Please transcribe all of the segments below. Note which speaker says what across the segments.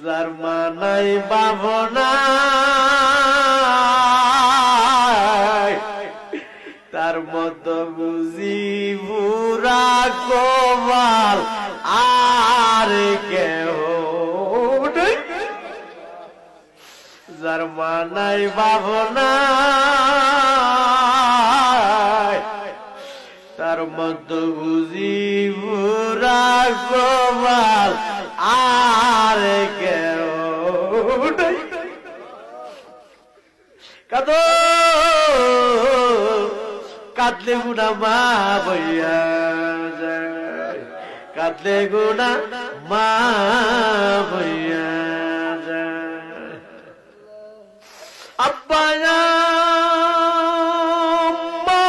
Speaker 1: যার মানাই ভাবনা তার মতো বুঝি বুড়া কপাল আর কেহ নেই। যার মানাই ভাবনা তার মতো বুঝি বুড়া কপাল আর কেউ নেই। কাঁদো কাঁদলে গুনা মা বইয়া যায়, কাঁদলে গুনা মা বইয়া যায়। আব্বা আম্মা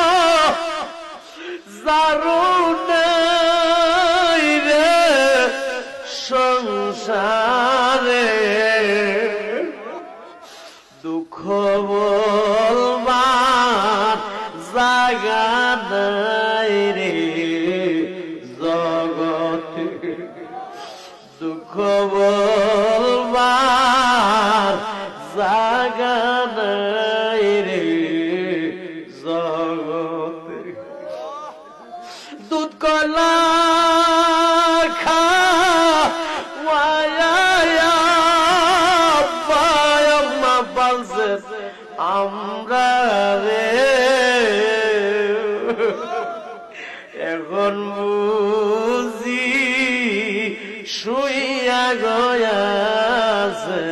Speaker 1: যারো নাই রে সংসারে, দুঃখ বলবার জায়গা নাই রে জগতে, দুঃখ বলবার জায়গা নাই রে জগতে। দুধ কলা আমরা রে এখন বুঝি শুইয়া গয়াছে